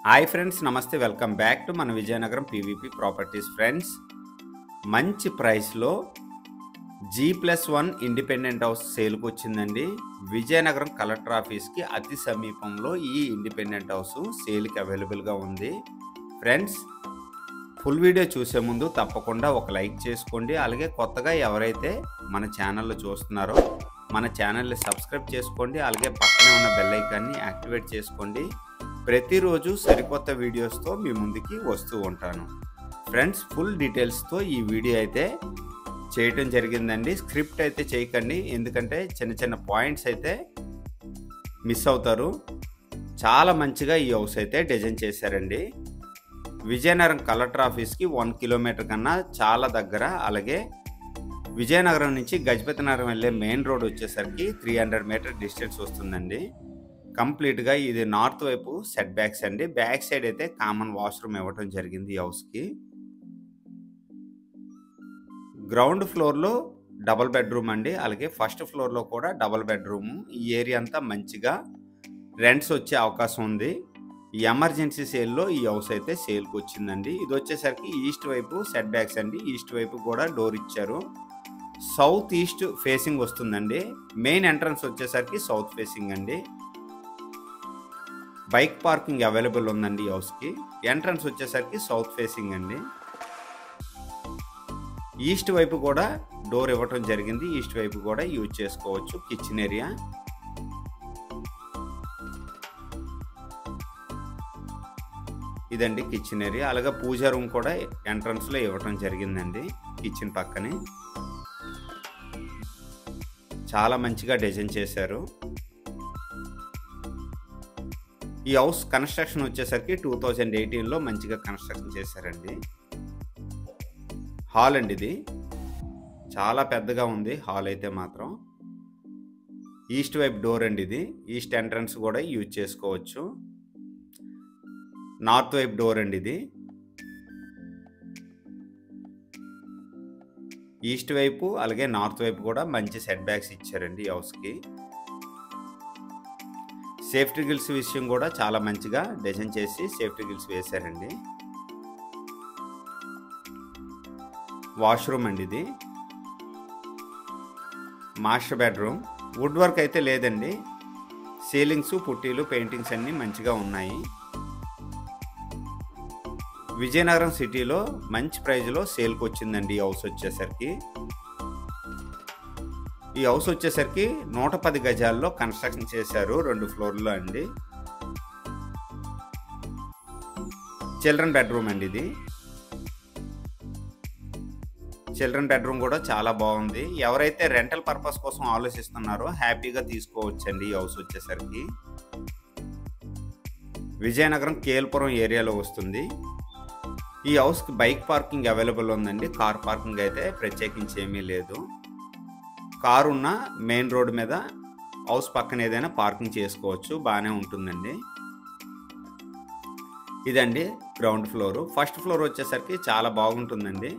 Hi friends, నమస్తే. Welcome back to మన Vizianagaram PVP properties. Friends, మంచి ప్రైస్లో G+1 ఇండిపెండెంట్ హౌస్ సేల్కి వచ్చిందండి. విజయనగరం కలెక్టర్ ఆఫీస్కి అతి సమీపంలో ఈ ఇండిపెండెంట్ హౌస్ సేల్కి అవైలబుల్గా ఉంది. ఫ్రెండ్స్, ఫుల్ వీడియో చూసే ముందు తప్పకుండా ఒక లైక్ చేసుకోండి. అలాగే కొత్తగా ఎవరైతే మన ఛానల్లో చూస్తున్నారో మన ఛానల్ని సబ్స్క్రైబ్ చేసుకోండి. అలాగే పక్కనే ఉన్న బెల్ ఐకాన్ని యాక్టివేట్ చేసుకోండి. ప్రతిరోజు సరికొత్త వీడియోస్తో మీ ముందుకి వస్తూ ఉంటాను. ఫ్రెండ్స్, ఫుల్ డీటెయిల్స్తో ఈ వీడియో అయితే చేయటం జరిగిందండి. స్క్రిప్ట్ అయితే చేయకండి, ఎందుకంటే చిన్న చిన్న పాయింట్స్ అయితే మిస్ అవుతారు. చాలా మంచిగా ఈ హౌస్ అయితే డిజైన్ చేశారండి. విజయనగరం కలెక్టర్ ఆఫీస్కి 1 కిలోమీటర్ కన్నా చాలా దగ్గర. అలాగే విజయనగరం నుంచి గజపతి నగరం వెళ్ళే మెయిన్ రోడ్ వచ్చేసరికి 300 మీటర్ డిస్టెన్స్ వస్తుందండి. కంప్లీట్గా ఇది నార్త్ వైపు సెట్ బ్యాక్స్ అండి. బ్యాక్ సైడ్ అయితే కామన్ వాష్రూమ్ ఇవ్వటం జరిగింది ఈ హౌస్కి. గ్రౌండ్ ఫ్లోర్లో డబుల్ బెడ్రూమ్ అండి. అలాగే ఫస్ట్ ఫ్లోర్లో కూడా డబుల్ బెడ్రూమ్. ఈ ఏరియా అంతా మంచిగా రెంట్స్ వచ్చే అవకాశం ఉంది. ఈ ఎమర్జెన్సీ సేల్లో ఈ హౌస్ అయితే సేల్కి వచ్చిందండి. ఇది వచ్చేసరికి ఈస్ట్ వైపు సెట్ బ్యాక్స్ అండి. ఈస్ట్ వైపు కూడా డోర్ ఇచ్చారు. సౌత్ ఈస్ట్ ఫేసింగ్ వస్తుందండి. మెయిన్ ఎంట్రన్స్ వచ్చేసరికి సౌత్ ఫేసింగ్ అండి. బైక్ పార్కింగ్ అవైలబుల్ ఉందండి ఈ హౌస్కి. ఎంట్రన్స్ వచ్చేసరికి సౌత్ ఫేసింగ్ అండి. ఈస్ట్ వైపు కూడా డోర్ ఇవ్వటం జరిగింది. ఈస్ట్ వైపు కూడా యూజ్ చేసుకోవచ్చు. కిచెన్ ఏరియా, ఇదండి కిచెన్ ఏరియా. అలాగే పూజా రూమ్ కూడా ఎంట్రన్స్లో ఇవ్వటం జరిగిందండి. కిచెన్ పక్కనే చాలా మంచిగా డిజైన్ చేశారు. ఈ హౌస్ కన్స్ట్రక్షన్ వచ్చేసరికి 2018లో మంచిగా కన్స్ట్రక్షన్ చేశారండి. హాల్ అండి, ఇది చాలా పెద్దగా ఉంది హాల్ అయితే మాత్రం. ఈస్ట్ వైపు డోర్ అండి ఇది. ఈస్ట్ ఎంట్రన్స్ కూడా యూజ్ చేసుకోవచ్చు. నార్త్ వైపు డోర్ అండి ఇది. ఈస్ట్ వైపు అలాగే నార్త్ వైపు కూడా మంచి సెట్ బ్యాక్స్ ఇచ్చారండి ఈ హౌస్కి. సేఫ్టీ గిల్స్ విషయం కూడా చాలా మంచిగా డిజైన్ చేసి సేఫ్టీ గిల్స్ వేశారండి. వాష్రూమ్ అండి ఇది. Master bedroom. వుడ్ వర్క్ అయితే లేదండి. సీలింగ్స్, పుట్టీలు, పెయింటింగ్స్ అన్నీ మంచిగా ఉన్నాయి. విజయనగరం సిటీలో మంచి ప్రైజ్లో సేల్కి వచ్చిందండి ఈ హౌస్ వచ్చేసరికి. ఈ హౌస్ వచ్చేసరికి 110 గజాల్లో కన్స్ట్రక్షన్ చేశారు. 2 ఫ్లోర్లో అండి. చిల్డ్రన్ బెడ్రూమ్ అండి ఇది. చిల్డ్రన్ బెడ్రూమ్ కూడా చాలా బాగుంది. ఎవరైతే రెంటల్ పర్పస్ కోసం ఆలోచిస్తున్నారో హ్యాపీగా తీసుకోవచ్చండి ఈ హౌస్ వచ్చేసరికి. విజయనగరం కేల్పురం ఏరియాలో వస్తుంది. ఈ హౌస్కి బైక్ పార్కింగ్ అవైలబుల్ ఉందండి. కార్ పార్కింగ్ అయితే ప్రత్యేకించి ఏమీ లేదు. కారు ఉన్న మెయిన్ రోడ్ మీద హౌస్ పక్కన ఏదైనా పార్కింగ్ చేసుకోవచ్చు, బాగానే ఉంటుందండి. ఇదండి గ్రౌండ్ ఫ్లోరు. ఫస్ట్ ఫ్లోర్ వచ్చేసరికి చాలా బాగుంటుందండి.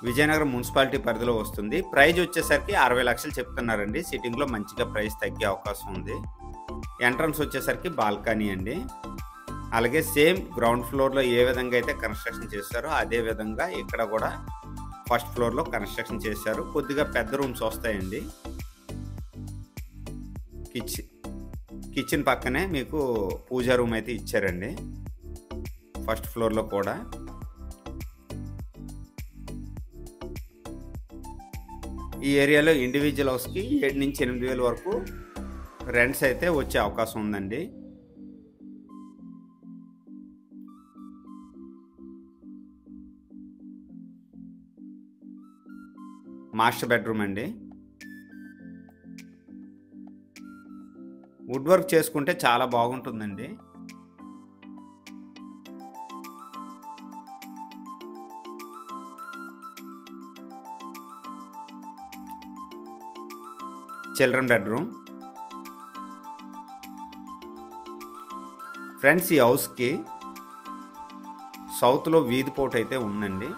విజయనగరం మున్సిపాలిటీ పరిధిలో వస్తుంది. ప్రైజ్ వచ్చేసరికి 60 లక్షలు చెప్తున్నారండి. సిట్టింగ్లో మంచిగా ప్రైస్ తగ్గే అవకాశం ఉంది. ఎంట్రన్స్ వచ్చేసరికి బాల్కనీ అండి. అలాగే సేమ్ గ్రౌండ్ ఫ్లోర్లో ఏ విధంగా అయితే కన్స్ట్రక్షన్ చేశారో అదే విధంగా ఇక్కడ కూడా ఫస్ట్ ఫ్లోర్లో కన్స్ట్రక్షన్ చేశారు. కొద్దిగా పెద్ద రూమ్స్ వస్తాయండి. కిచెన్ పక్కనే మీకు పూజా రూమ్ అయితే ఇచ్చారండి ఫస్ట్ ఫ్లోర్లో కూడా. ఈ ఏరియాలో ఇండివిజువల్ హౌస్కి 7 నుంచి 8 వేల వరకు రెంట్స్ అయితే వచ్చే అవకాశం ఉందండి. మాస్టర్ బెడ్రూమ్ అండి. వుడ్ వర్క్ చేసుకుంటే చాలా బాగుంటుందండి. Children bedroom. ఫ్రెండ్స్, ఈ హౌస్కి సౌత్లో వీధి పోటు అయితే ఉందండి.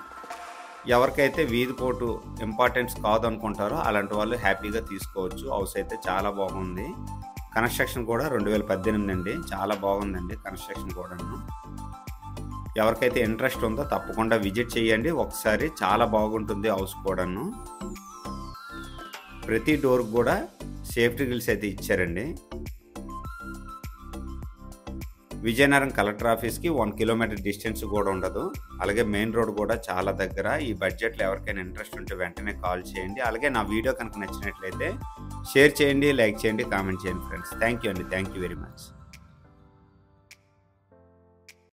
ఎవరికైతే వీధి పోటు ఇంపార్టెన్స్ కాదనుకుంటారో అలాంటి వాళ్ళు హ్యాపీగా తీసుకోవచ్చు. హౌస్ అయితే చాలా బాగుంది. కన్స్ట్రక్షన్ కూడా 2018 అండి. చాలా బాగుందండి కన్స్ట్రక్షన్ కూడాను. ఎవరికైతే ఇంట్రెస్ట్ ఉందో తప్పకుండా విజిట్ చేయండి ఒకసారి. చాలా బాగుంటుంది హౌస్ కూడాను. ప్రతి డోర్కి కూడా సేఫ్టీ గ్రిల్స్ అయితే ఇచ్చారండి. విజయనగరం కలెక్టర్ ఆఫీస్కి 1 కిలోమీటర్ డిస్టెన్స్ కూడా ఉండదు. అలాగే మెయిన్ రోడ్ కూడా చాలా దగ్గర. ఈ బడ్జెట్లో ఎవరికైనా ఇంట్రెస్ట్ ఉంటే వెంటనే కాల్ చేయండి. అలాగే నా వీడియో కనుక నచ్చినట్లయితే షేర్ చేయండి, లైక్ చేయండి, కామెంట్ చేయండి ఫ్రెండ్స్. థ్యాంక్ యూ అండి. Thank you very much.